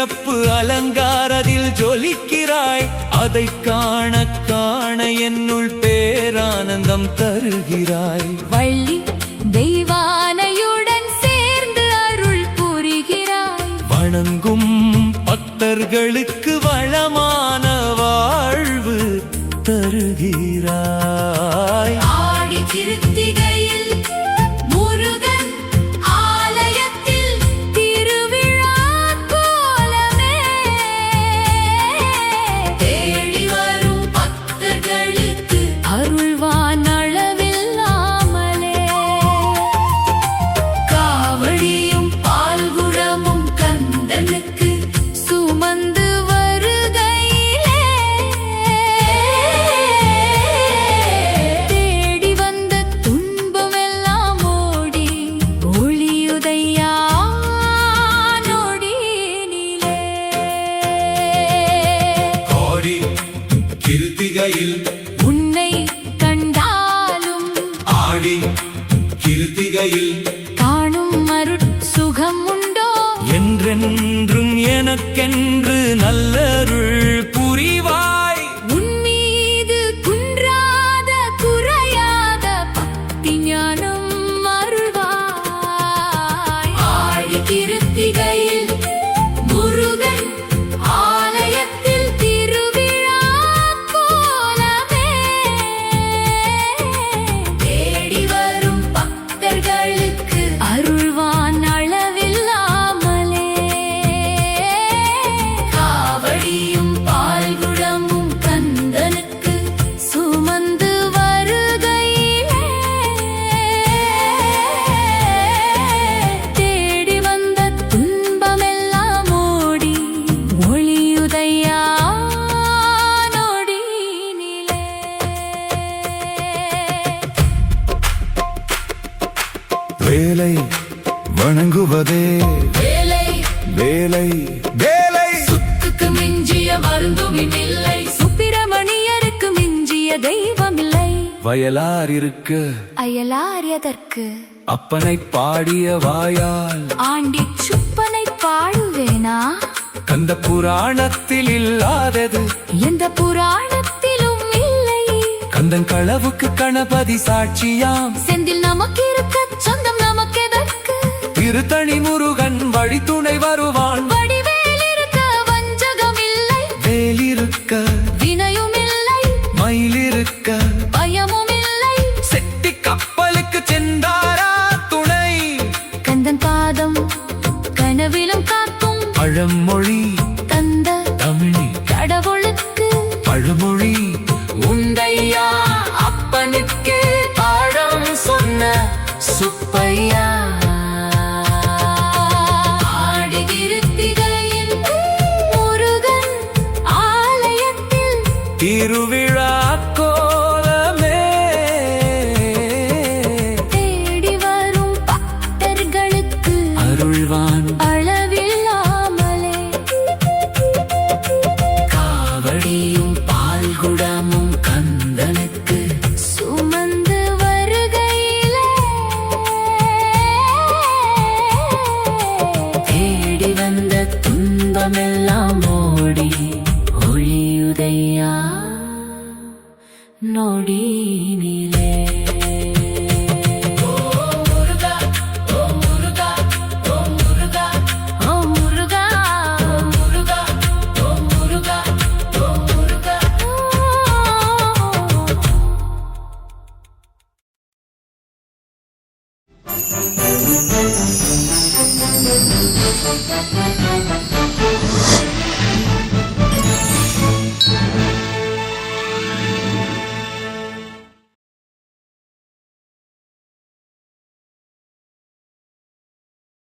சிறப்பு அலங்காரத்தில் ஜொலிக்கிறாய். அதை காண காண என்னுள் பேரானந்தம் தருகிறாய். வள்ளி தெய்வானையுடன் சேர்ந்து அருள் புரிகிறாய். வணங்கும் பக்தர்களுக்கு வளமான வாழ்வு தருகிறாய். ஆடி கிருத்திகையில் முருகன் ஆலயத்தில் திருவிழா கோலமே. தேடி வரும் பக்தர்களுக்கு அருள்வான் அளவில்லாமலே. காவடியும் பால்குடமும் கந்தனுக்கு சுமந்து வருகையிலே. தேடி வந்த துன்பமெல்லாம் ஓடி ஒளியுதையா நொடியினிலே. ஆடி கிருத்திகையில் உன்னை கண்டாலும் ஆடி கிருத்திகையில் காணும் அருட் சுகம் உண்டோ? என்றென்றும் எனக்கென்று நல்லருள் புரிவாய். உன் மீது குன்றாத குறையாத பக்தி ஞானம் அருள்வாய். ஆடி கிருத்திகையில் முருகன் ஆலயத்தில் திருவிழா கோலமே. தேடி வரும் பக்தர்களுக்கு அருள்வான் அளவில்லாமலே. காவடியும் பால்குடமும் கந்தனுக்கு சுமந்து வருகையிலே. தேடி வந்த துன்பமெல்லாம் ஓடி ஒளியுதையா நொடியினிலே. வேலை வணங்குவதே வேலை வேலை வேலை. சுத்துக்கு மிஞ்சிய மருந்துமின் இல்லை. சுப்பிரமணியருக்கு மிஞ்சிய தெய்வமில்லை. வயலார் இருக்க அயலார் எதற்கு? அப்பனை பாடிய வாயால் ஆண்டி சுப்பனை பாடுவேனா? கந்த புராணத்தில் இல்லாதது எந்த புராணத்திலும் இல்லை. கந்தன் களவுக்கு கணபதி சாட்சியாம். செந்தில் நமக்கு இருக்க சொந்தம் நமக்கெதற்கு? திருத்தணி முருகன் வழி துணை வருவான். வடிவேல் இருக்க வஞ்சகம் இல்லை. வேலிருக்க வினயும் இல்லை. மயிலிருக்க பயமும் இல்லை. செட்டி கப்பலுக்கு சென்றாரா துணை. கந்தன் பாதம் கனவிலும் காக்கும் பழமொழி தந்த தமிழி கடவுளுக்கு பழமொழி உந்தையா அப்பனுக்கு பாடம் சொன்ன சுப்பையா. ஆடி கிருத்திகையில் முருகன் ஆலயத்தில் திருவிழா கோலமே. தேடி வரும் பக்தர்களுக்கு அருள்வான் அளவில்லாமலே. காவடியும் பால்குடமும் கந்தனுக்கு சுமந்து வருகையிலே. தேடி வந்த துன்பமெல்லாம் ஓடி ஒளியுதையா நொடியினிலே. ஓ முருகா ஓ முருகா ஓ முருகா ஓ முருகா ஓ முருகா ஓ முருகா. Thank you.